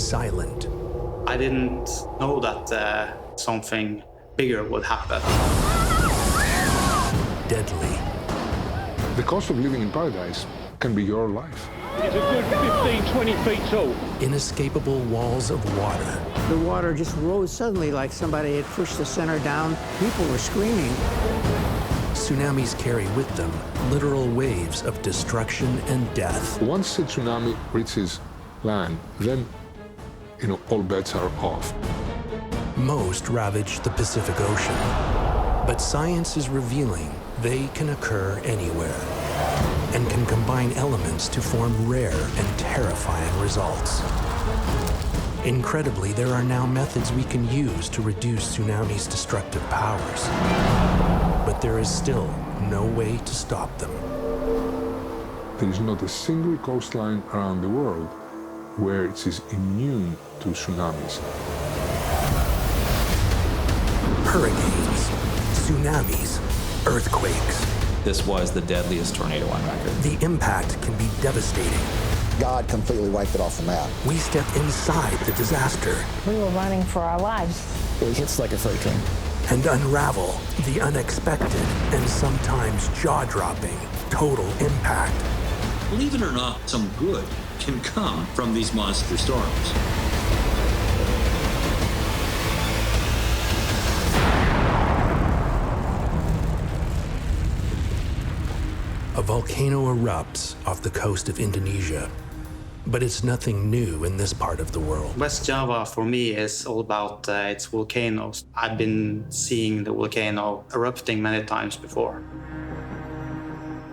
silent. I didn't know that something bigger would happen. Deadly. The cost of living in paradise can be your life. It's a good 15, 20 feet tall. Inescapable walls of water. The water just rose suddenly like somebody had pushed the center down. People were screaming. Tsunamis carry with them literal waves of destruction and death. Once a tsunami reaches land, then, all bets are off. Most ravage the Pacific Ocean, but science is revealing they can occur anywhere and can combine elements to form rare and terrifying results. Incredibly, there are now methods we can use to reduce tsunamis' destructive powers. But there is still no way to stop them. There is not a single coastline around the world where it is immune to tsunamis. Hurricanes, tsunamis, earthquakes. This was the deadliest tornado on record. The impact can be devastating. God completely wiped it off the map. We step inside the disaster. We were running for our lives. It hits like a freight train. And unravel the unexpected and sometimes jaw-dropping total impact. Believe it or not, some good can come from these monster storms. A volcano erupts off the coast of Indonesia, but it's nothing new in this part of the world. West Java, for me, is all about its volcanoes. I've been seeing the volcano erupting many times before.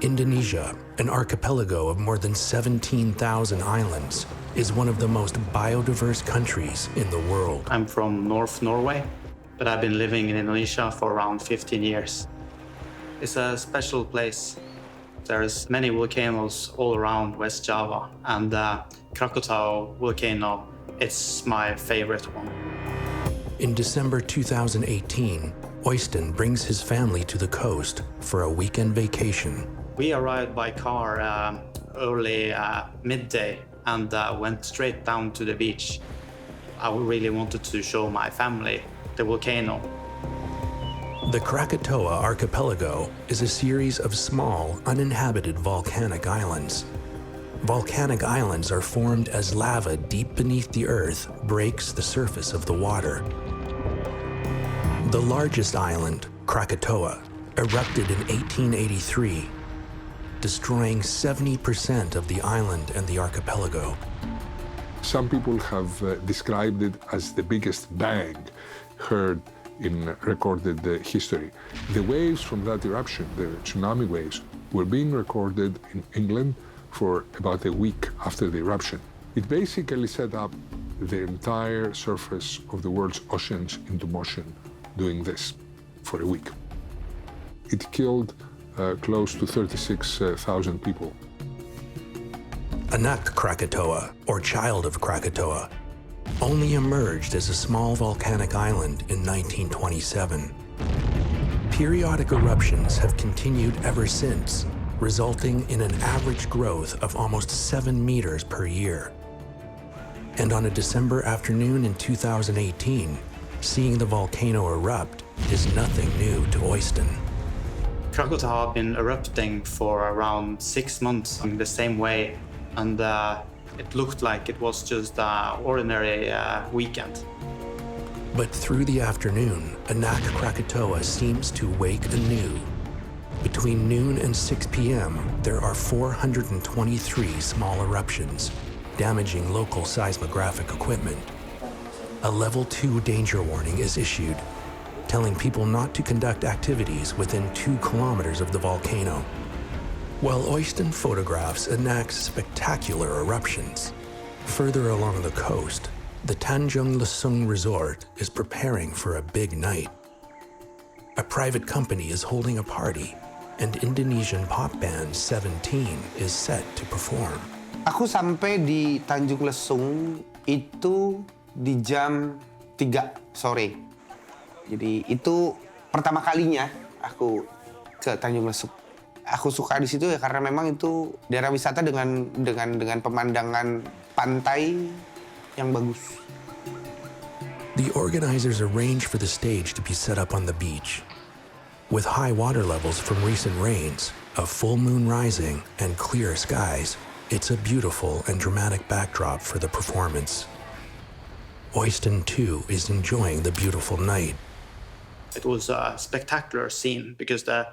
Indonesia, an archipelago of more than 17,000 islands, is one of the most biodiverse countries in the world. I'm from North Norway, but I've been living in Indonesia for around 15 years. It's a special place. There's many volcanoes all around West Java, and the Krakatau volcano, it's my favorite one. In December 2018, Øystein brings his family to the coast for a weekend vacation. We arrived by car early midday and went straight down to the beach. I really wanted to show my family the volcano. The Krakatoa archipelago is a series of small, uninhabited volcanic islands. Volcanic islands are formed as lava deep beneath the earth breaks the surface of the water. The largest island, Krakatoa, erupted in 1883, destroying 70% of the island and the archipelago. Some people have described it as the biggest bang heard in recorded history. The waves from that eruption, the tsunami waves, were being recorded in England for about a week after the eruption. It basically set up the entire surface of the world's oceans into motion doing this for a week. It killed close to 36,000 people. Anak Krakatoa, or Child of Krakatoa, only emerged as a small volcanic island in 1927. Periodic eruptions have continued ever since, resulting in an average growth of almost 7 meters per year. And on a December afternoon in 2018, seeing the volcano erupt is nothing new to Øystein. Krakatoa had been erupting for around 6 months in the same way, and it looked like it was just an ordinary weekend. But through the afternoon, Anak Krakatoa seems to wake anew. Between noon and 6 p.m., there are 423 small eruptions, damaging local seismographic equipment. A level 2 danger warning is issued, telling people not to conduct activities within 2 kilometers of the volcano. While Øystein photographs Anak's spectacular eruptions, further along the coast, the Tanjung Lesung Resort is preparing for a big night. A private company is holding a party, and Indonesian pop band 17 is set to perform. Aku sampai di Tanjung Lesung itu di jam 3 sore. Jadi itu pertama kalinya aku ke Tanjung Lesung. Aku suka di situ ya karena memang itu daerah wisata dengan pemandangan pantai yang bagus. The organizers arranged for the stage to be set up on the beach. With high water levels from recent rains, a full moon rising, and clear skies, it's a beautiful and dramatic backdrop for the performance. Oyston, too, is enjoying the beautiful night. It was a spectacular scene because the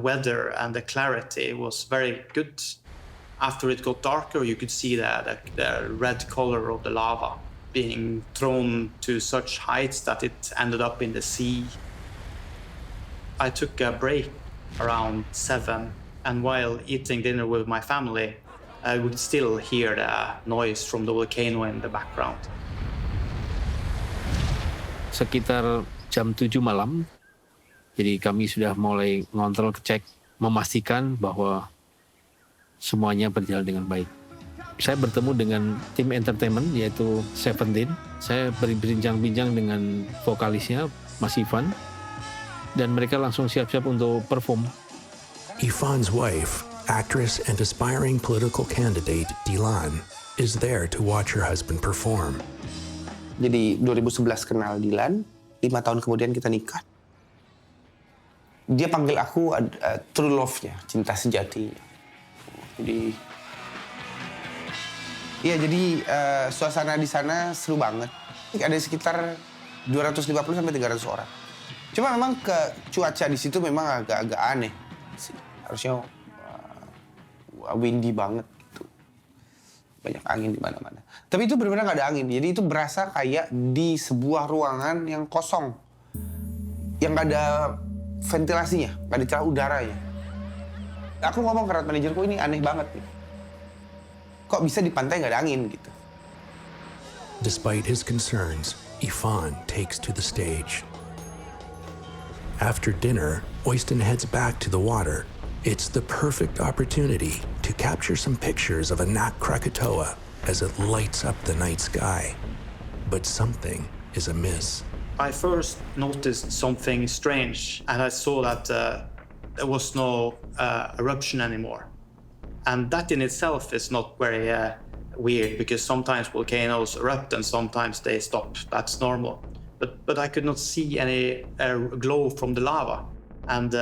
weather and the clarity was very good. After it got darker, you could see the red color of the lava being thrown to such heights that it ended up in the sea. I took a break around 7, and while eating dinner with my family, I would still hear the noise from the volcano in the background. Sekitar jam 7 malam, jadi kami sudah mulai ngontrol, cek, memastikan bahwa semuanya berjalan dengan baik. Saya bertemu dengan tim entertainment yaitu Seventeen. Saya berbincang-bincang dengan vokalisnya, Mas Ivan, dan mereka langsung siap-siap untuk perform. Ivan's wife, actress and aspiring political candidate Dilan, is there to watch her husband perform. Jadi 2011 kenal Dilan, 5 tahun kemudian kita nikah. Dia panggil aku true love-nya, cinta sejati. Jadi suasana di sana seru banget. Ada sekitar 250 sampai 300 orang. Cuma memang cuaca di situ memang agak aneh sih. Harusnya windy banget gitu. Banyak angin di mana-mana. Tapi itu benar-benar nggak ada angin. Jadi itu berasa kayak di sebuah ruangan yang kosong. Yang nggak ada ventilasinya, nggak ada celah udaranya. Aku ngomong ke road manajerku, ini aneh banget nih. Kok bisa di pantai nggak ada angin gitu. Despite his concerns, Ivan takes to the stage. After dinner, Oyston heads back to the water. It's the perfect opportunity to capture some pictures of Anak Krakatoa as it lights up the night sky. But something is amiss. I first noticed something strange, and I saw that there was no eruption anymore. And that in itself is not very weird, because sometimes volcanoes erupt and sometimes they stop. That's normal. But I could not see any glow from the lava. And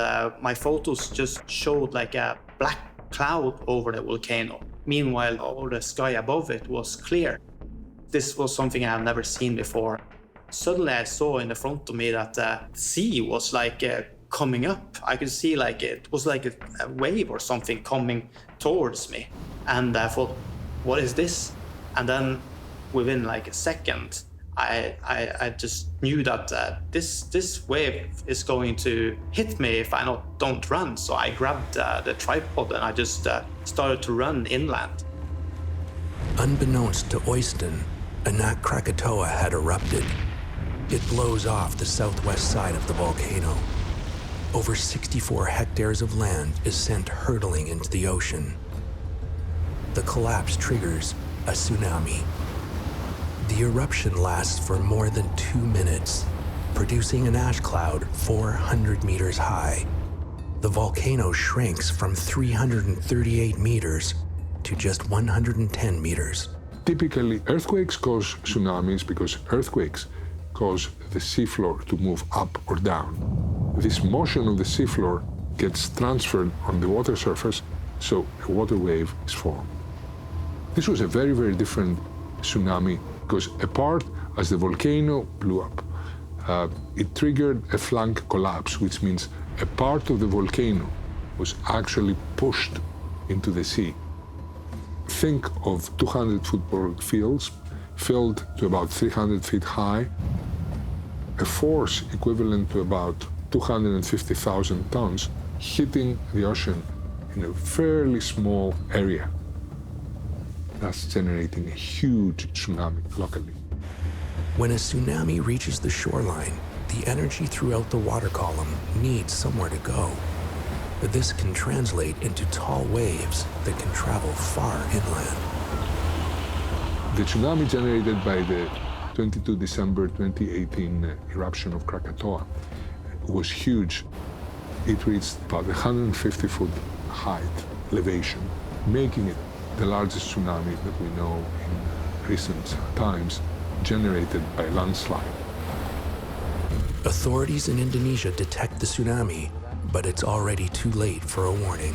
my photos just showed like a black cloud over the volcano. Meanwhile, all the sky above it was clear. This was something I have never seen before. Suddenly I saw in the front of me that the sea was like coming up. I could see like it was like a wave or something coming towards me. And I thought, what is this? And then within like a second, I just knew that this wave is going to hit me if I don't run. So I grabbed the tripod and I just started to run inland. Unbeknownst to Oyston, Anak Krakatoa had erupted. It blows off the southwest side of the volcano. Over 64 hectares of land is sent hurtling into the ocean. The collapse triggers a tsunami. The eruption lasts for more than 2 minutes, producing an ash cloud 400 meters high. The volcano shrinks from 338 meters to just 110 meters. Typically, earthquakes cause tsunamis because earthquakes cause the seafloor to move up or down. This motion of the seafloor gets transferred on the water surface, so a water wave is formed. This was a very, very different tsunami because as the volcano blew up, it triggered a flank collapse, which means a part of the volcano was actually pushed into the sea. Think of 200 football fields filled to about 300 feet high, a force equivalent to about 250,000 tons hitting the ocean in a fairly small area. That's generating a huge tsunami locally. When a tsunami reaches the shoreline, the energy throughout the water column needs somewhere to go. This can translate into tall waves that can travel far inland. The tsunami generated by the 22 December 2018 eruption of Krakatoa was huge. It reached about 150-foot height elevation, making it the largest tsunami that we know recent times generated by landslide. Authorities in Indonesia detect the tsunami, but it's already too late for a warning.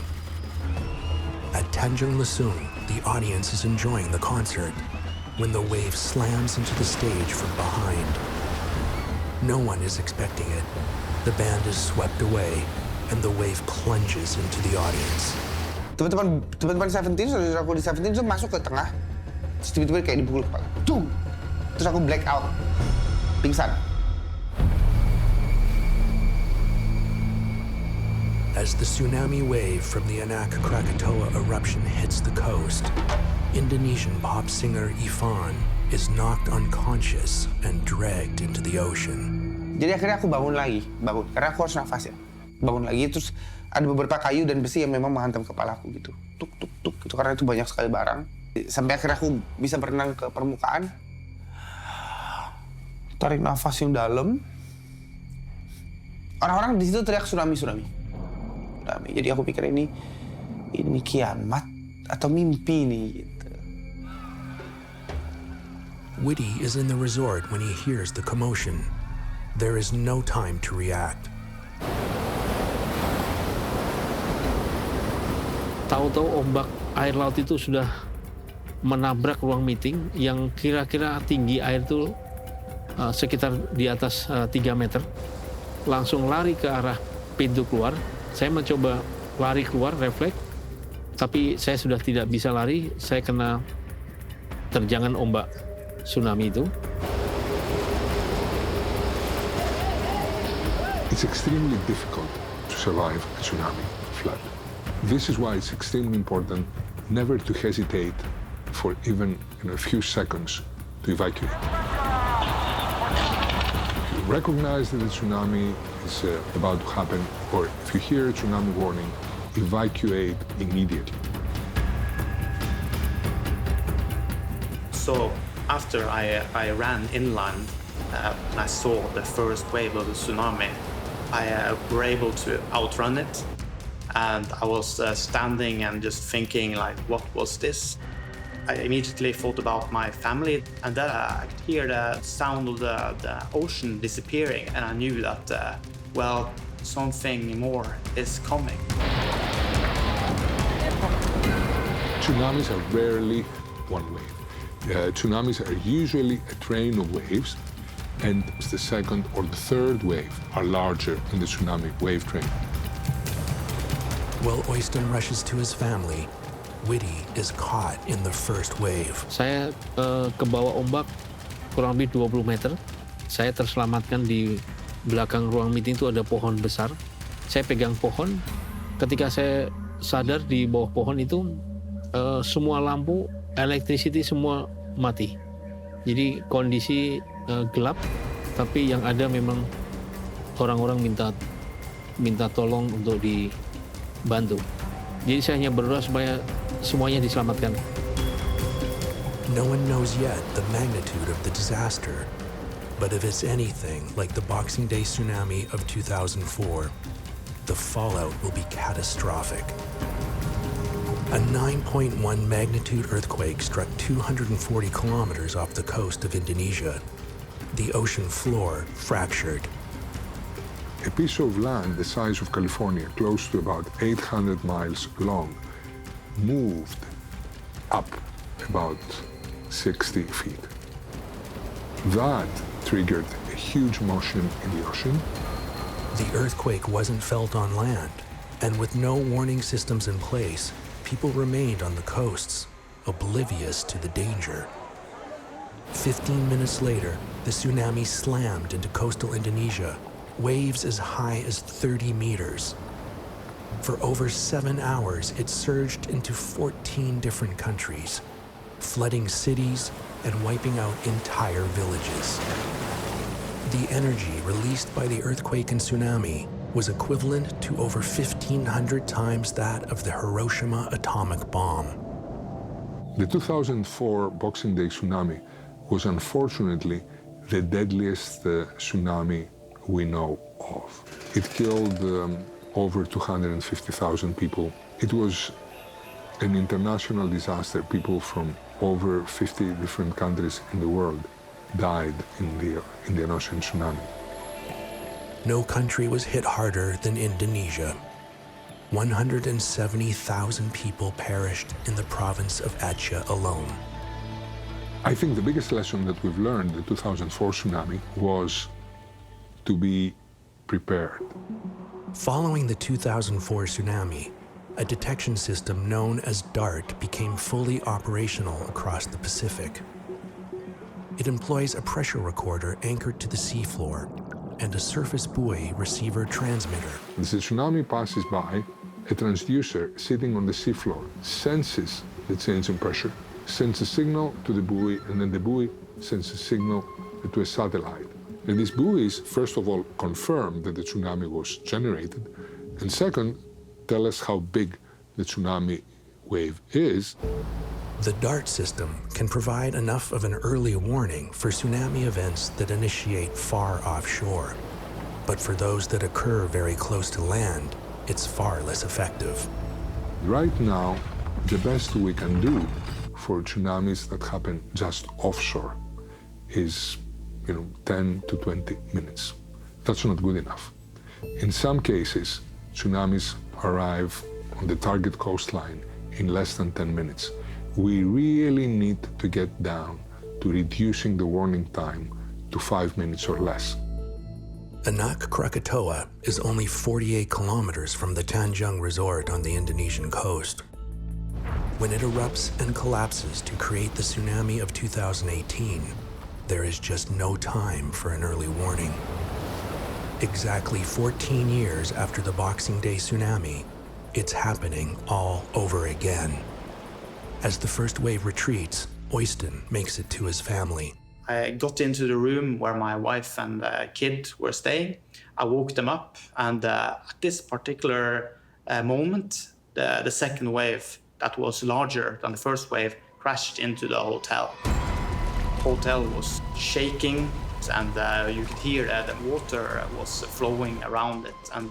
At Tanjung Lesung, the audience is enjoying the concert when the wave slams into the stage from behind. No one is expecting it. The band is swept away, and the wave plunges into the audience. Teman-teman Seventeen, saudara aku di Seventeen itu masuk ke tengah, terus tiba-tiba kayak dipukul kepala. Dung! Terus aku black out, pingsan. As the tsunami wave from the Anak Krakatoa eruption hits the coast, Indonesian pop singer Ivan is knocked unconscious and dragged into the ocean. Jadi akhirnya aku bangun, karena aku harus nafas ya. Bangun lagi, terus ada beberapa kayu dan besi yang memang menghantam kepala aku gitu. Tuk, tuk, tuk, gitu, karena itu banyak sekali barang. Sampai akhirnya aku bisa berenang ke permukaan. Tarik nafas yang dalam. Orang-orang di situ teriak tsunami. Jadi aku pikir ini kiamat atau mimpi nih gitu. Witty is in the resort when he hears the commotion. There is no time to react. Tahu-tahu ombak air laut itu sudah menabrak ruang meeting yang kira-kira tinggi air itu sekitar di atas 3 meter. Langsung lari ke arah pintu keluar. Saya mencoba lari keluar, refleks, tapi saya sudah tidak bisa lari. Saya kena terjangan ombak tsunami itu. It's extremely difficult to survive a tsunami flood. This is why it's extremely important never to hesitate for even a few seconds to evacuate. If you recognize that the tsunami is about to happen, or if you hear a tsunami warning, evacuate immediately. So after I ran inland and I saw the first wave of the tsunami, I were able to outrun it. And I was standing and just thinking, like, what was this? I immediately thought about my family, and then I could hear the sound of the ocean disappearing, and I knew that, well, something more is coming. Tsunamis are rarely one wave. Tsunamis are usually a train of waves, and the second or the third wave are larger in the tsunami wave train. While Oyston rushes to his family, Witty is caught in the first wave. Saya ke bawah ombak kurang lebih 20 meter. Saya terselamatkan di belakang ruang meeting itu ada pohon besar. Saya pegang pohon. Ketika saya sadar di bawah pohon itu, semua lampu, electricity semua mati. Jadi kondisi gelap, tapi yang ada memang orang-orang minta tolong untuk dibantu. Jadi saya hanya berdoa supaya semuanya diselamatkan. No one knows yet the magnitude of the disaster, but if it's anything like the Boxing Day tsunami of 2004, the fallout will be catastrophic. A 9.1 magnitude earthquake struck 240 kilometers off the coast of Indonesia. The ocean floor fractured. A piece of land the size of California, close to about 800 miles long, moved up about 60 feet. That triggered a huge motion in the ocean. The earthquake wasn't felt on land, and with no warning systems in place, people remained on the coasts, oblivious to the danger. 15 minutes later, the tsunami slammed into coastal Indonesia, waves as high as 30 meters. For over 7 hours, it surged into 14 different countries, flooding cities and wiping out entire villages. The energy released by the earthquake and tsunami was equivalent to over 1,500 times that of the Hiroshima atomic bomb. The 2004 Boxing Day tsunami was unfortunately the deadliest tsunami we know of. It killed over 250,000 people. It was an international disaster. People from over 50 different countries in the world died in the Indonesian tsunami. No country was hit harder than Indonesia. 170,000 people perished in the province of Aceh alone. I think the biggest lesson that we've learned in the 2004 tsunami was to be prepared. Following the 2004 tsunami, a detection system known as DART became fully operational across the Pacific. It employs a pressure recorder anchored to the seafloor and a surface buoy receiver transmitter. As the tsunami passes by, a transducer sitting on the seafloor senses the change in pressure, sends a signal to the buoy, and then the buoy sends a signal to a satellite. And these buoys, first of all, confirm that the tsunami was generated, and second, tell us how big the tsunami wave is. The DART system can provide enough of an early warning for tsunami events that initiate far offshore. But for those that occur very close to land, it's far less effective. Right now, the best we can do for tsunamis that happen just offshore is 10 to 20 minutes. That's not good enough. In some cases, tsunamis arrive on the target coastline in less than 10 minutes. We really need to get down to reducing the warning time to 5 minutes or less. Anak Krakatoa is only 48 kilometers from the Tanjung resort on the Indonesian coast. When it erupts and collapses to create the tsunami of 2018, there is just no time for an early warning. Exactly 14 years after the Boxing Day tsunami, it's happening all over again. As the first wave retreats, Øystein makes it to his family. I got into the room where my wife and kid were staying. I woke them up, and at this particular moment, the second wave that was larger than the first wave crashed into the hotel. The hotel was shaking, and you could hear that the water was flowing around it. And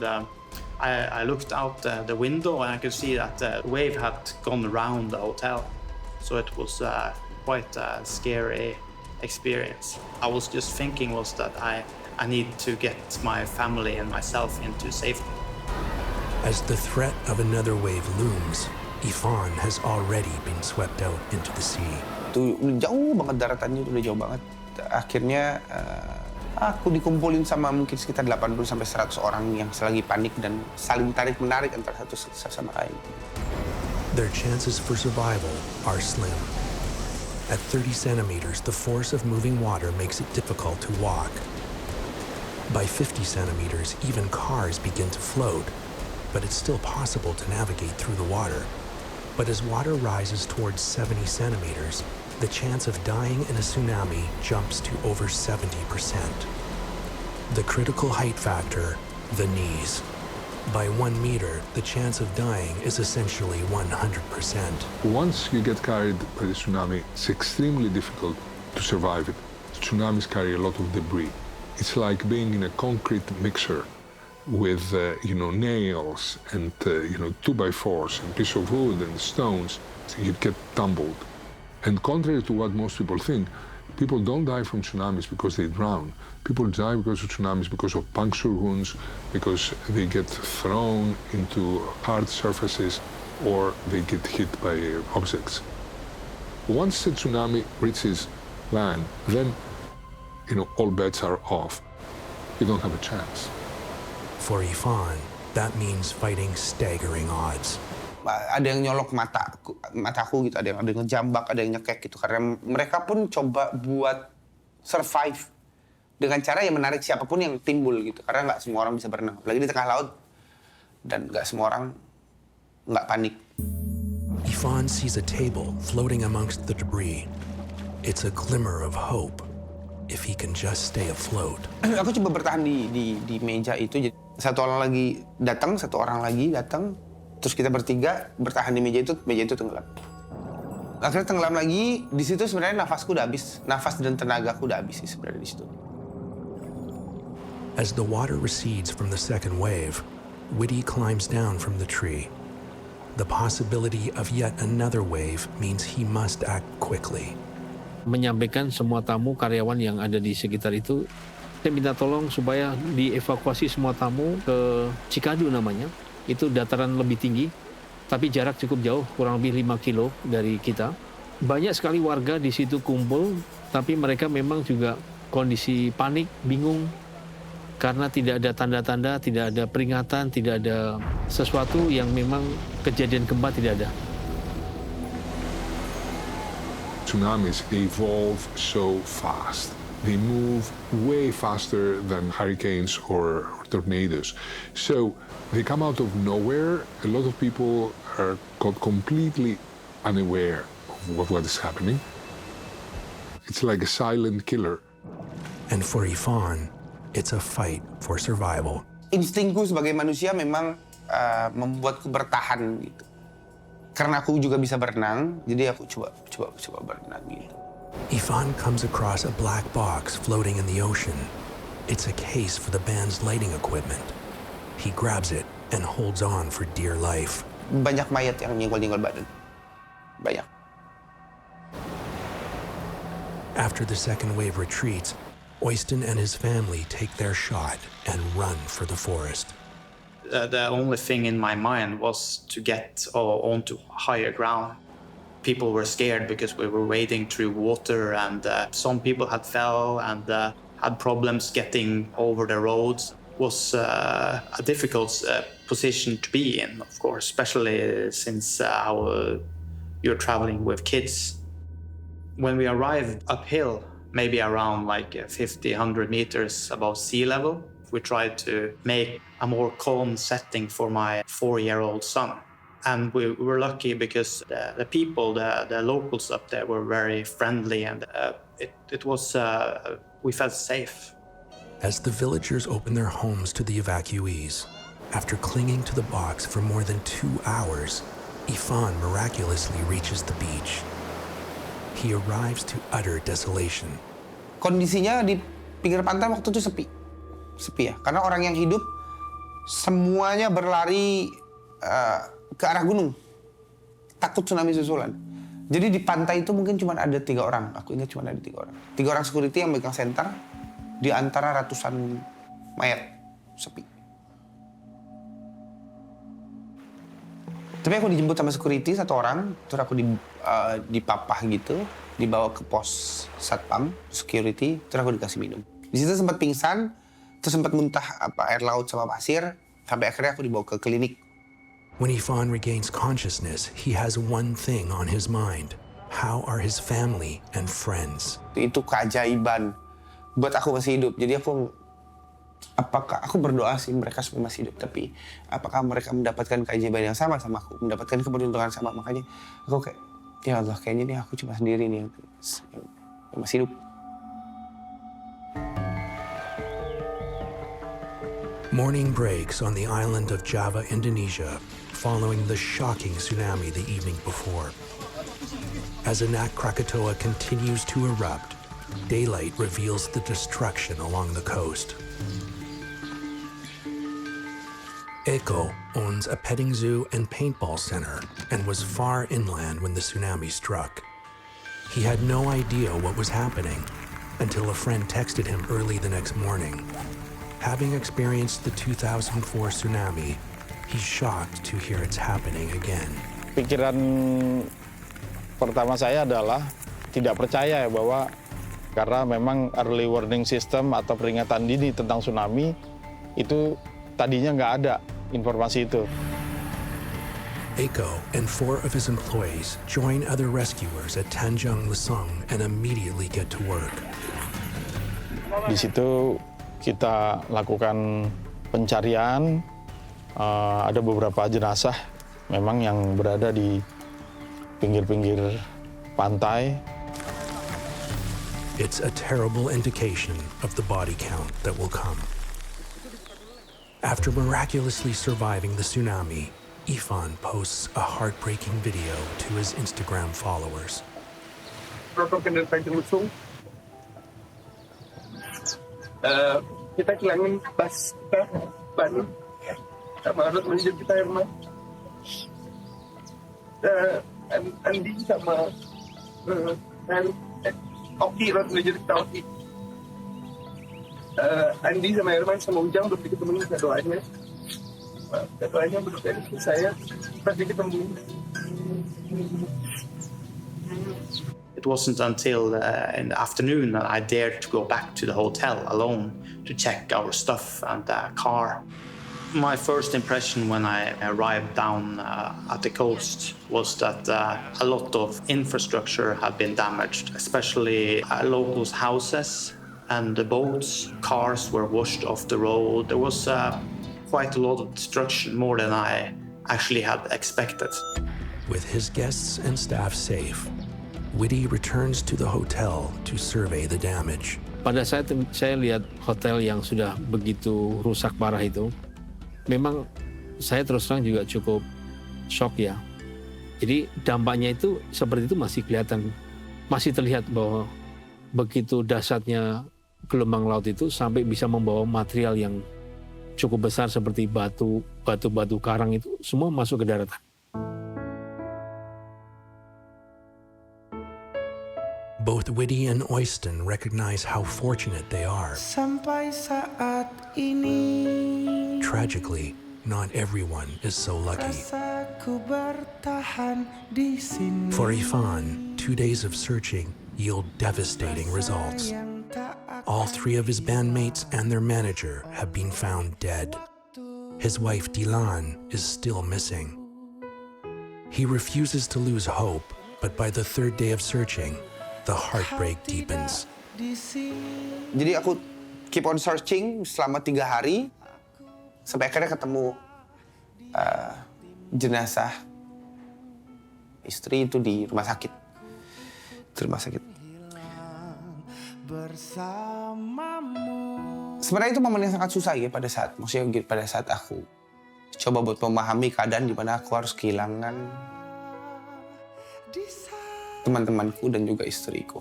I looked out the window, and I could see that the wave had gone around the hotel. So it was quite a scary experience. I was just thinking was that I need to get my family and myself into safety. As the threat of another wave looms, Ifan has already been swept out into the sea. Itu jauh banget daratannya, itu udah jauh banget. Akhirnya aku dikumpulin sama mungkin sekitar 80-100 orang yang selagi panik dan saling tarik-menarik antara satu sama lain. Their chances for survival are slim. At 30 centimeters, the force of moving water makes it difficult to walk. By 50 centimeters, even cars begin to float, but it's still possible to navigate through the water. But as water rises towards 70 centimeters, the chance of dying in a tsunami jumps to over 70%. The critical height factor, the knees. By 1 meter, the chance of dying is essentially 100%. Once you get carried by the tsunami, it's extremely difficult to survive it. Tsunamis carry a lot of debris. It's like being in a concrete mixer with nails and 2x4s and piece of wood and stones. You get tumbled. And contrary to what most people think, people don't die from tsunamis because they drown. People die because of tsunamis because of puncture wounds, because they get thrown into hard surfaces, or they get hit by objects. Once the tsunami reaches land, then all bets are off. You don't have a chance. For Ifan, that means fighting staggering odds. Ada yang nyolok mataku gitu, ada yang ngejambak, ada yang nyekek gitu, karena mereka pun coba buat survive dengan cara yang menarik siapapun yang timbul gitu, karena nggak semua orang bisa berenang, apalagi di tengah laut, dan nggak semua orang nggak panik. Ifan sees a table floating amongst the debris. It's a glimmer of hope if he can just stay afloat. Aku coba bertahan di meja itu. Satu orang lagi datang, terus kita bertiga bertahan di meja itu tenggelam. Akhirnya tenggelam lagi, di situ sebenarnya nafasku udah habis, nafas dan tenagaku udah habis sih sebenarnya di situ. As the water recedes from the second wave, Whitty climbs down from the tree. the possibility of yet another wave means he must act quickly. Menyampaikan semua tamu karyawan yang ada di sekitar itu, saya minta tolong supaya dievakuasi semua tamu ke Cikadu namanya. Itu dataran lebih tinggi, tapi jarak cukup jauh, kurang lebih 5 kilo dari kita. Banyak sekali warga di situ kumpul, tapi mereka memang juga kondisi panik, bingung, karena tidak ada tanda-tanda, tidak ada peringatan, tidak ada sesuatu yang memang kejadian gempa tidak ada. Tsunamis evolve so fast. They move way faster than hurricanes or tornadoes. So they come out of nowhere. A lot of people are completely unaware of what is happening. It's like a silent killer. And for Ifan, it's a fight for survival. Instingku sebagai manusia memang membuatku bertahan gitu. Karena aku juga bisa berenang, jadi aku coba berenang gitu. Ifan comes across a black box floating in the ocean. It's a case for the band's lighting equipment. He grabs it and holds on for dear life. Banyak mayat yang nyenggol-nyenggol badan. Banyak. After the second wave retreats, Oyston and his family take their shot and run for the forest. The only thing in my mind was to get onto higher ground. People were scared because we were wading through water, and some people had fell and had problems getting over the roads. It was a difficult position to be in, of course, especially since you're traveling with kids. When we arrived uphill, maybe around like 50, 100 meters above sea level, we tried to make a more calm setting for my 4-year-old son. And we were lucky because the people, the locals up there were very friendly, and we felt safe. As the villagers open their homes to the evacuees, after clinging to the box for more than 2 hours, Ifan miraculously reaches the beach. He arrives to utter desolation. Kondisinya di pinggir pantai waktu itu sepi ya, karena orang yang hidup semuanya berlari ke arah gunung, takut tsunami susulan. Jadi di pantai itu mungkin cuma ada 3 orang, aku ingat cuma ada 3 orang. 3 orang security yang megang center, di antara ratusan mayat, sepi. Tapi aku dijemput sama security 1 orang, terus aku dipapah gitu, dibawa ke pos satpam, security, terus aku dikasih minum. Di situ sempat pingsan, terus sempat muntah air laut sama pasir, sampai akhirnya aku dibawa ke klinik. When Ifan regains consciousness, he has one thing on his mind. How are his family and friends? Itu keajaiban buat aku masih hidup. Jadi apakah aku berdoa sih mereka semua masih hidup, tapi apakah mereka mendapatkan keajaiban yang sama aku, mendapatkan keberuntungan sama, makanya aku kayak, ya Allah, kayaknya nih aku cuma sendiri nih yang masih hidup. Morning breaks on the island of Java, Indonesia, following the shocking tsunami the evening before. As Anak Krakatoa continues to erupt, daylight reveals the destruction along the coast. Eko owns a petting zoo and paintball center and was far inland when the tsunami struck. He had no idea what was happening until a friend texted him early the next morning. Having experienced the 2004 tsunami, he's shocked to hear it's happening again. Pikiran pertama saya adalah tidak percaya ya bahwa karena memang early warning system atau peringatan dini tentang tsunami itu tadinya nggak ada informasi itu. Eko and 4 of his employees join other rescuers at Tanjung Lesung and immediately get to work. Di situ kita lakukan pencarian, ada beberapa jenazah memang yang berada di pinggir-pinggir pantai. It's a terrible indication of the body count that will come. After miraculously surviving the tsunami, Ifan posts a heartbreaking video to his Instagram followers. Kita kehilangan bas kita ban sama harus menjadi kita rumah. Andi sama Oki lah udah jadi Oki. Andi sama Herman sama Ujang belum diketemuin doanya. Doanya belum dari saya pasti ketemu. It wasn't until in the afternoon that I dared to go back to the hotel alone to check our stuff and the car. My first impression when I arrived down at the coast was that a lot of infrastructure had been damaged, especially locals' houses and the boats. Cars were washed off the road. There was quite a lot of destruction, more than I actually had expected. With his guests and staff safe, Whitty returns to the hotel to survey the damage. Pada saat saya lihat hotel yang sudah begitu rusak parah itu, memang saya terus terang juga cukup shock ya. Jadi dampaknya itu seperti itu masih kelihatan, masih terlihat bahwa begitu dahsyatnya gelombang laut itu sampai bisa membawa material yang cukup besar seperti batu karang itu semua masuk ke daratan. Both Whitty and Oyston recognize how fortunate they are. Sampai saat ini. Tragically, not everyone is so lucky. For Ifan, 2 days of searching yield devastating results. All 3 of his bandmates and their manager have been found dead. His wife Dilan is still missing. He refuses to lose hope, but by the 3rd day of searching, the heartbreak deepens. Jadi aku keep on searching selama 3 hari sampai akhirnya ketemu jenazah istri itu di rumah sakit. Sebenarnya itu momen yang sangat susah ya pada saat aku coba buat memahami keadaan di mana aku harus kehilangan teman-temanku dan juga istriku.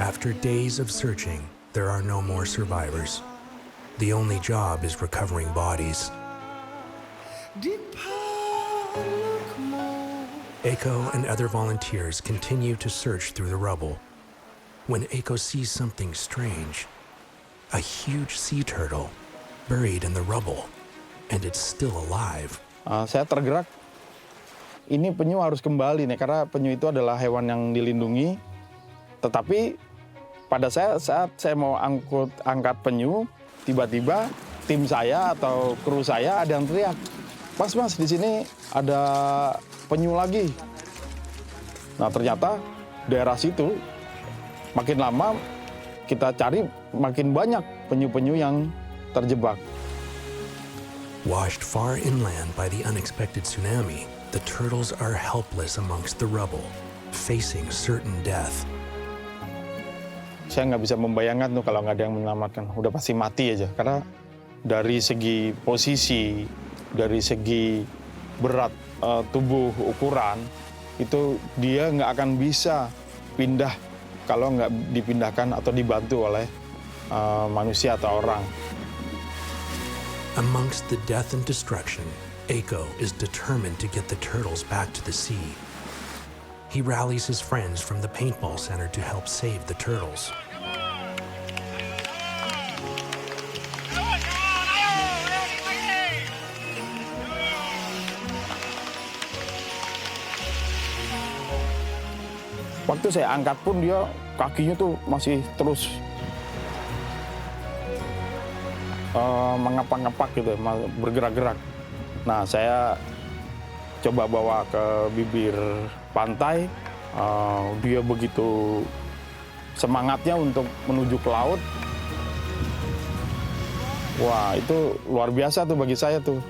After days of searching, there are no more survivors. The only job is recovering bodies. Eiko and other volunteers continue to search through the rubble. When Eiko sees something strange, a huge sea turtle buried in the rubble, and it's still alive. Saya tergerak. Ini penyu harus kembali nih, karena penyu itu adalah hewan yang dilindungi. Tetapi pada saat saya mau angkat penyu, tiba-tiba tim saya atau kru saya ada yang teriak, Mas, di sini ada penyu lagi. Nah ternyata daerah situ makin lama kita cari makin banyak penyu-penyu yang terjebak. Washed far inland by the unexpected tsunami, the turtles are helpless amongst the rubble, facing certain death. Saya nggak bisa membayangkan tuh kalau nggak ada yang menyelamatkan. Udah pasti mati aja. Karena dari segi posisi, dari segi berat tubuh ukuran, itu dia nggak akan bisa pindah kalau nggak dipindahkan atau dibantu oleh manusia atau orang. Amongst the death and destruction, Eiko is determined to get the turtles back to the sea. He rallies his friends from the paintball center to help save the turtles. Waktu saya angkat pun dia kakinya tuh masih terus mengepak-ngepak gitu, bergerak-gerak. Nah, saya coba bawa ke bibir pantai, dia begitu semangatnya untuk menuju ke laut. Wah, itu luar biasa tuh bagi saya tuh.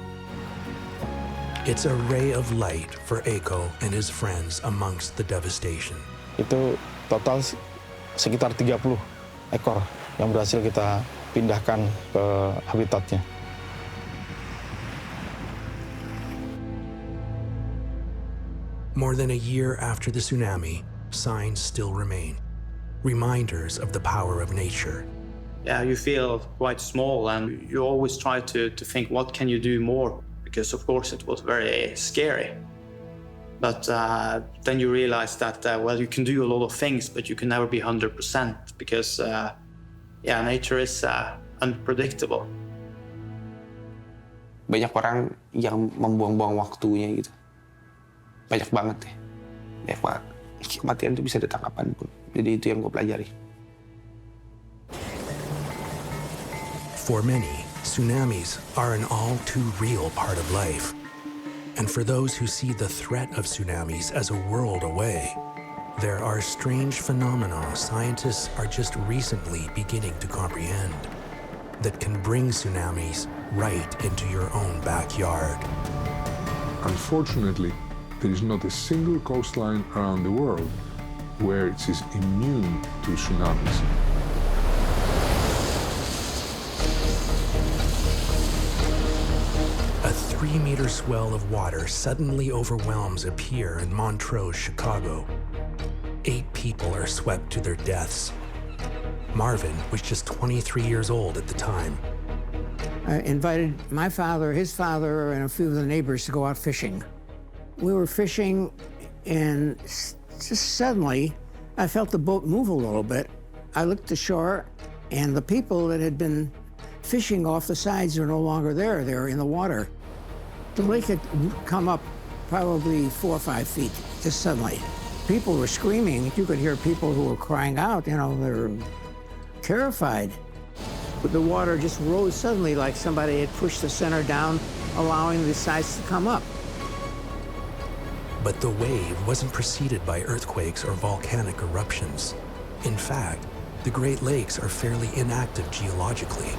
It's a ray of light for Eiko and his friends amongst the devastation. Itu total sekitar 30 ekor yang berhasil kita pindahkan ke habitatnya. More than a year after the tsunami, signs still remain. Reminders of the power of nature. Yeah, you feel quite small and you always try to think, what can you do more? because of course it was very scary. But then you realize that, well, you can do a lot of things, but you can never be 100% because, nature is unpredictable. Banyak orang yang membuang-buang waktunya gitu. Banyak banget deh. Banyak banget. Kematian itu bisa datang kapanpun. Jadi itu yang gue pelajari. For many, tsunamis are an all too real part of life. And for those who see the threat of tsunamis as a world away, there are strange phenomena scientists are just recently beginning to comprehend that can bring tsunamis right into your own backyard. Unfortunately, there is not a single coastline around the world where it is immune to tsunamis. A 3-meter swell of water suddenly overwhelms a pier in Montrose, Chicago. 8 people are swept to their deaths. Marvin was just 23 years old at the time. I invited my father, his father, and a few of the neighbors to go out fishing. We were fishing, and just suddenly, I felt the boat move a little bit. I looked ashore, and the people that had been fishing off the sides are no longer there. They're in the water. The lake had come up probably 4 or 5 feet, just suddenly. People were screaming. You could hear people who were crying out, you know, they're terrified. But the water just rose suddenly like somebody had pushed the center down, allowing the sides to come up. But the wave wasn't preceded by earthquakes or volcanic eruptions. In fact, the Great Lakes are fairly inactive geologically.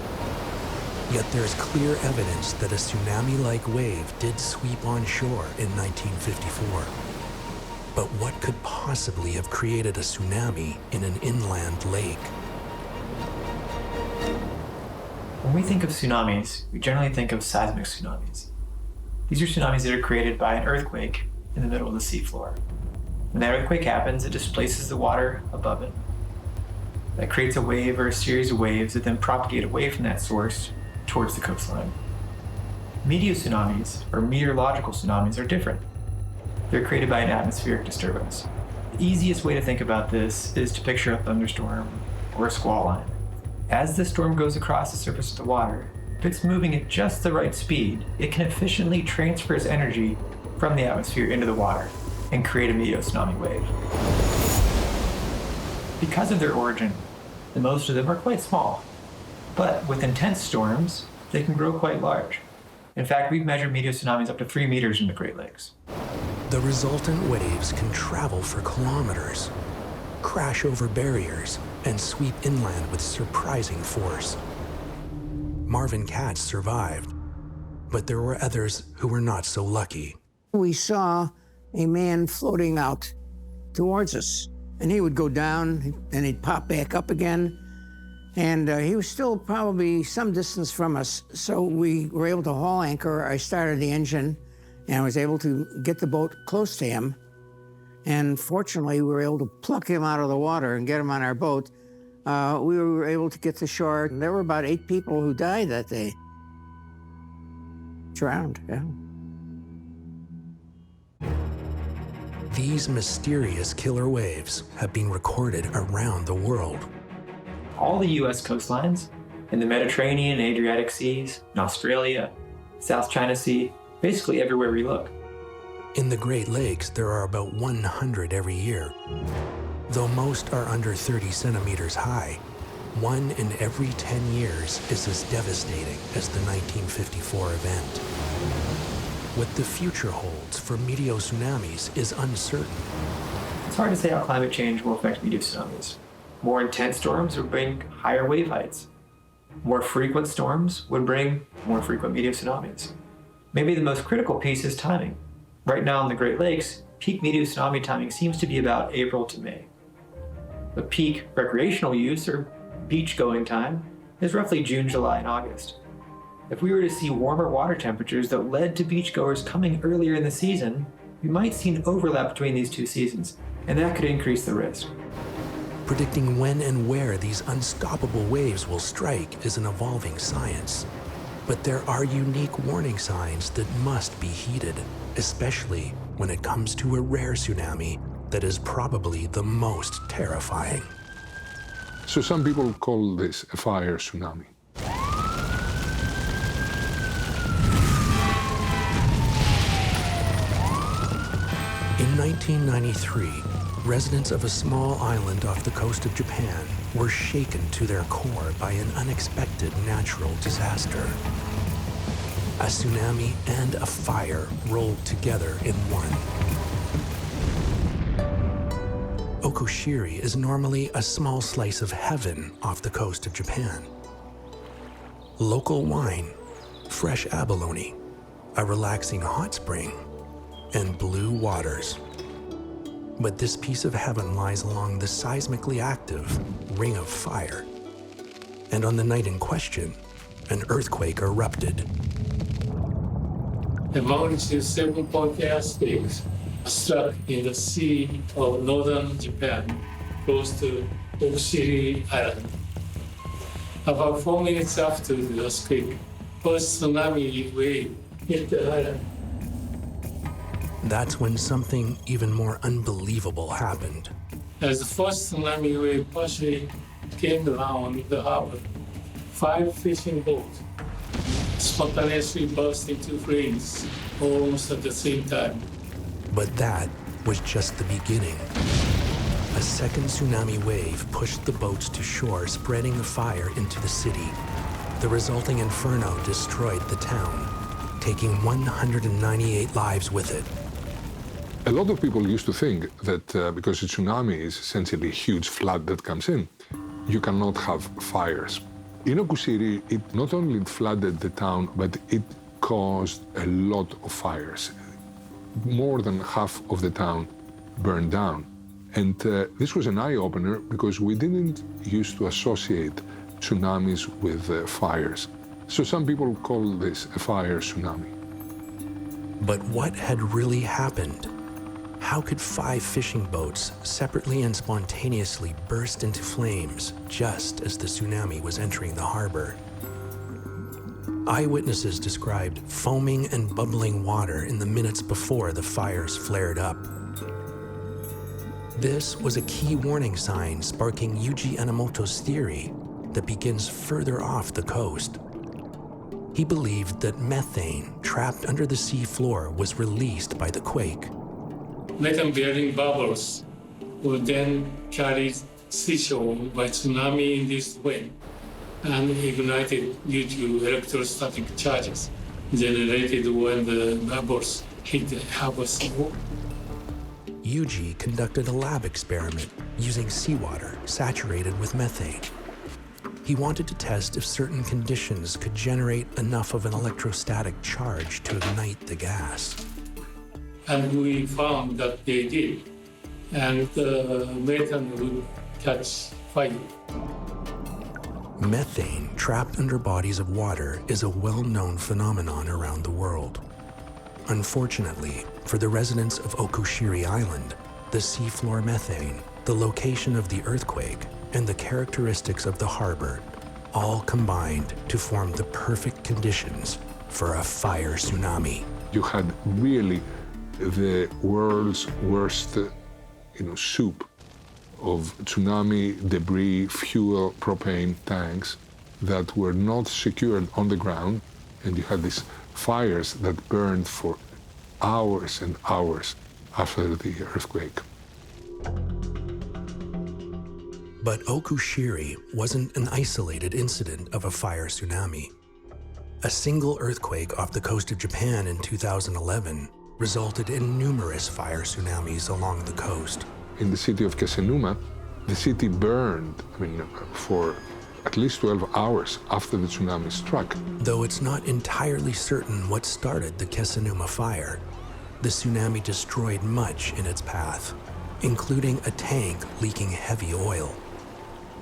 Yet there's clear evidence that a tsunami-like wave did sweep on shore in 1954. But what could possibly have created a tsunami in an inland lake? When we think of tsunamis, we generally think of seismic tsunamis. These are tsunamis that are created by an earthquake in the middle of the seafloor. When that earthquake happens, it displaces the water above it. That creates a wave or a series of waves that then propagate away from that source towards the coastline. Meteotsunamis, or meteorological tsunamis, are different. They're created by an atmospheric disturbance. The easiest way to think about this is to picture a thunderstorm or a squall line. As the storm goes across the surface of the water, if it's moving at just the right speed, it can efficiently transfer its energy from the atmosphere into the water and create a meteotsunami wave. Because of their origin, most of them are quite small, but with intense storms, they can grow quite large. In fact, we've measured meteotsunamis up to 3 meters in the Great Lakes. The resultant waves can travel for kilometers, crash over barriers, and sweep inland with surprising force. Marvin Katz survived, but there were others who were not so lucky. We saw a man floating out towards us, and he would go down, and he'd pop back up again, and he was still probably some distance from us, so we were able to haul anchor. I started the engine, and I was able to get the boat close to him. And fortunately, we were able to pluck him out of the water and get him on our boat. We were able to get to shore. There were about 8 people who died that day. Drowned, yeah. These mysterious killer waves have been recorded around the world. All the US coastlines, in the Mediterranean, Adriatic Seas, in Australia, South China Sea, basically everywhere we look. In the Great Lakes, there are about 100 every year. Though most are under 30 centimeters high, 1 in every 10 years is as devastating as the 1954 event. What the future holds for meteotsunamis is uncertain. It's hard to say how climate change will affect meteotsunamis. More intense storms would bring higher wave heights. More frequent storms would bring more frequent meteotsunamis. Maybe the most critical piece is timing. Right now in the Great Lakes, peak meteotsunami timing seems to be about April to May. The peak recreational use, or beach-going time, is roughly June, July, and August. If we were to see warmer water temperatures that led to beachgoers coming earlier in the season, we might see an overlap between these 2 seasons, and that could increase the risk. Predicting when and where these unstoppable waves will strike is an evolving science. But there are unique warning signs that must be heeded, especially when it comes to a rare tsunami that is probably the most terrifying. So some people call this a fire tsunami. In 1993, residents of a small island off the coast of Japan were shaken to their core by an unexpected natural disaster. A tsunami and a fire rolled together in one. Okushiri is normally a small slice of heaven off the coast of Japan. Local wine, fresh abalone, a relaxing hot spring, and blue waters. But this piece of heaven lies along the seismically active Ring of Fire. And on the night in question, an earthquake erupted. A magnitude 7.8 earthquake struck in the sea of northern Japan, close to Okushiri Island. About 4 minutes after the earthquake, first tsunami wave hit the island. That's when something even more unbelievable happened. As the first tsunami wave partially came around the harbor, 5 fishing boats spontaneously burst into flames almost at the same time. But that was just the beginning. A second tsunami wave pushed the boats to shore, spreading the fire into the city. The resulting inferno destroyed the town, taking 198 lives with it. A lot of people used to think that because a tsunami is essentially a huge flood that comes in, you cannot have fires. In Okushiri, it not only flooded the town, but it caused a lot of fires. More than half of the town burned down. And this was an eye-opener because we didn't used to associate tsunamis with fires. So some people call this a fire tsunami. But what had really happened? How could 5 fishing boats separately and spontaneously burst into flames just as the tsunami was entering the harbor? Eyewitnesses described foaming and bubbling water in the minutes before the fires flared up. This was a key warning sign sparking Yuji Enomoto's theory that begins further off the coast. He believed that methane trapped under the sea floor was released by the quake. Methane-bearing bubbles were then carried seashore by tsunami induced wind and ignited due to electrostatic charges generated when the bubbles hit the harbor seawall. Yuji conducted a lab experiment using seawater saturated with methane. He wanted to test if certain conditions could generate enough of an electrostatic charge to ignite the gas. And we found that they did, and the methane would catch fire. Methane trapped under bodies of water is a well-known phenomenon around the world. Unfortunately, for the residents of Okushiri Island, the seafloor methane, the location of the earthquake, and the characteristics of the harbor all combined to form the perfect conditions for a fire tsunami. You had really the world's worst, soup of tsunami debris, fuel, propane tanks that were not secured on the ground, and you had these fires that burned for hours and hours after the earthquake. But Okushiri wasn't an isolated incident of a fire tsunami. A single earthquake off the coast of Japan in 2011 resulted in numerous fire tsunamis along the coast. In the city of Kesennuma, the city burned, for at least 12 hours after the tsunami struck. Though it's not entirely certain what started the Kesennuma fire, the tsunami destroyed much in its path, including a tank leaking heavy oil.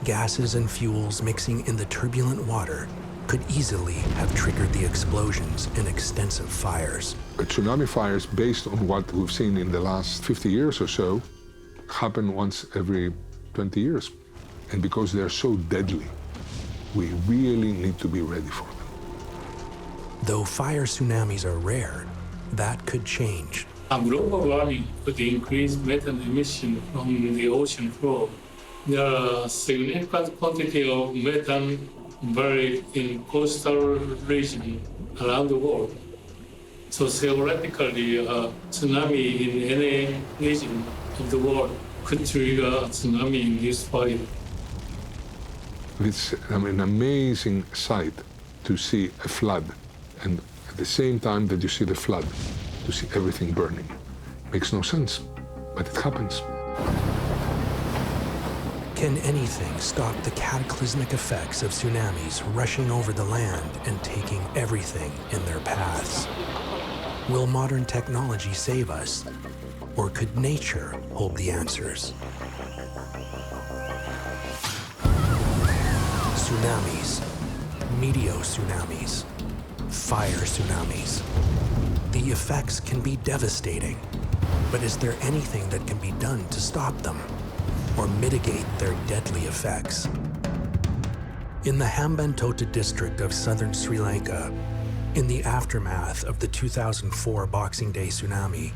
Gases and fuels mixing in the turbulent water could easily have triggered the explosions in extensive fires. Tsunami fires, based on what we've seen in the last 50 years or so, happen once every 20 years. And because they're so deadly, we really need to be ready for them. Though fire tsunamis are rare, that could change. Global warming could increase methane emission from the ocean floor. There are significant quantity of methane buried in coastal regions around the world. So theoretically, a tsunami in any region of the world could trigger a tsunami in this area. It's an amazing sight to see a flood, and at the same time that you see the flood, to see everything burning. Makes no sense, but it happens. Can anything stop the cataclysmic effects of tsunamis rushing over the land and taking everything in their paths? Will modern technology save us, or could nature hold the answers? Tsunamis, Meteotsunamis, fire tsunamis. The effects can be devastating, but is there anything that can be done to stop them or mitigate their deadly effects? In the Hambantota district of southern Sri Lanka, in the aftermath of the 2004 Boxing Day tsunami,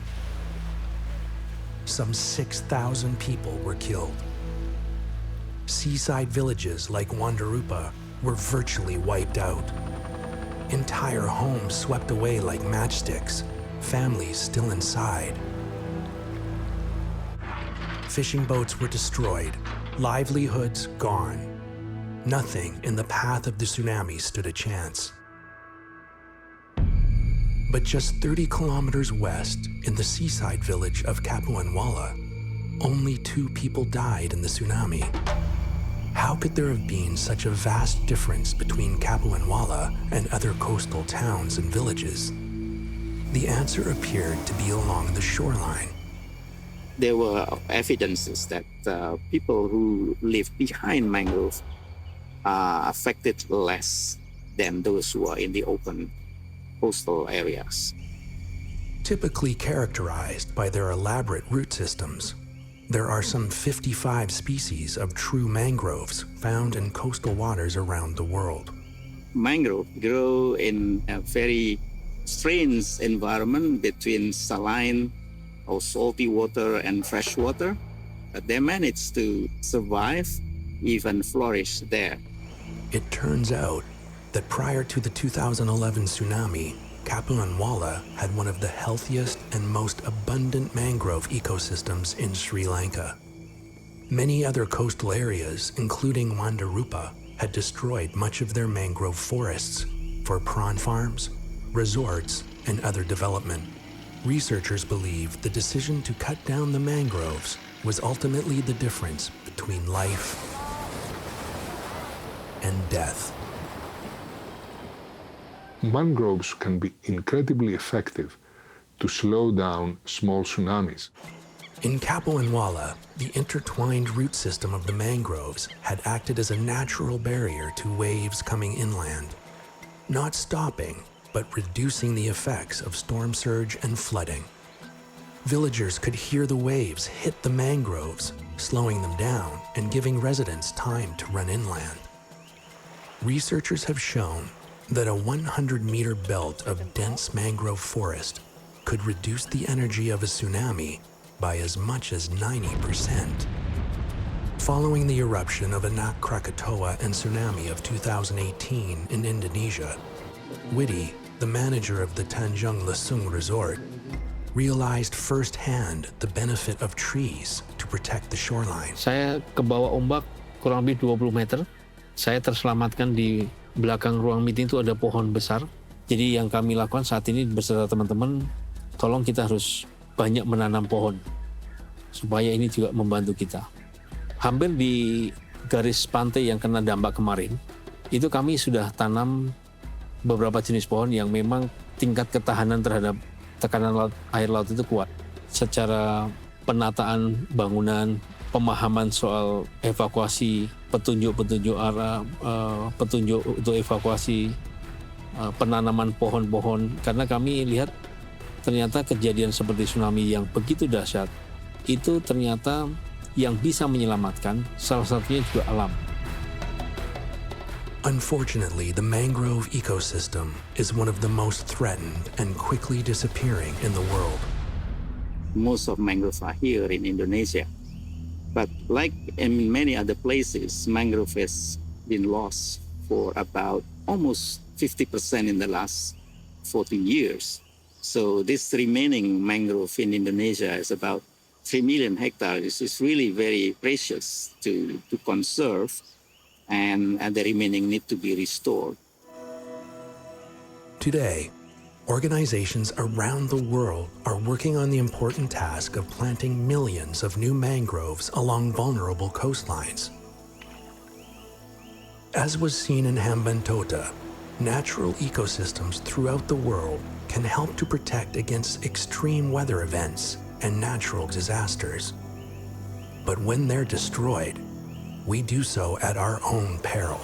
some 6,000 people were killed. Seaside villages like Wandarupa were virtually wiped out. Entire homes swept away like matchsticks, families still inside. Fishing boats were destroyed, livelihoods gone. Nothing in the path of the tsunami stood a chance. But just 30 kilometers west, in the seaside village of Kapuanwala, only 2 people died in the tsunami. How could there have been such a vast difference between Kapuanwala and other coastal towns and villages? The answer appeared to be along the shoreline. There were evidences that people who live behind mangroves are affected less than those who are in the open coastal areas. Typically characterized by their elaborate root systems, there are some 55 species of true mangroves found in coastal waters around the world. Mangroves grow in a very strange environment between saline or salty water and fresh water, but they manage to survive, even flourish there. It turns out that prior to the 2011 tsunami, Kapuanwala had one of the healthiest and most abundant mangrove ecosystems in Sri Lanka. Many other coastal areas, including Wandarupa, had destroyed much of their mangrove forests for prawn farms, resorts, and other development. Researchers believe the decision to cut down the mangroves was ultimately the difference between life and death. Mangroves can be incredibly effective to slow down small tsunamis. In Kapuanwala, the intertwined root system of the mangroves had acted as a natural barrier to waves coming inland, not stopping, but reducing the effects of storm surge and flooding. Villagers could hear the waves hit the mangroves, slowing them down and giving residents time to run inland. Researchers have shown that a 100-meter belt of dense mangrove forest could reduce the energy of a tsunami by as much as 90%. Following the eruption of Anak Krakatoa and tsunami of 2018 in Indonesia, Widi, the manager of the Tanjung Lesung resort, realized firsthand the benefit of trees to protect the shoreline. Saya ke bawah ombak kurang lebih 20 meter. Saya terselamatkan di belakang ruang meeting itu ada pohon besar. Jadi yang kami lakukan saat ini beserta teman-teman, tolong kita harus banyak menanam pohon supaya ini juga membantu kita. Hampir di garis pantai yang kena dampak kemarin, itu kami sudah tanam beberapa jenis pohon yang memang tingkat ketahanan terhadap tekanan air laut itu kuat. Secara penataan bangunan, pemahaman soal evakuasi, petunjuk-petunjuk arah, petunjuk untuk evakuasi, penanaman pohon-pohon. Karena kami lihat ternyata kejadian seperti tsunami yang begitu dahsyat, itu ternyata yang bisa menyelamatkan salah satunya juga alam. Unfortunately, the mangrove ecosystem is one of the most threatened and quickly disappearing in the world. Most of mangroves are here in Indonesia. But like in many other places, mangrove has been lost for about almost 50% in the last 40 years. So this remaining mangrove in Indonesia is about 3 million hectares. It's really very precious to conserve, and the remaining need to be restored. Today, organizations around the world are working on the important task of planting millions of new mangroves along vulnerable coastlines. As was seen in Hambantota, natural ecosystems throughout the world can help to protect against extreme weather events and natural disasters. But when they're destroyed, we do so at our own peril.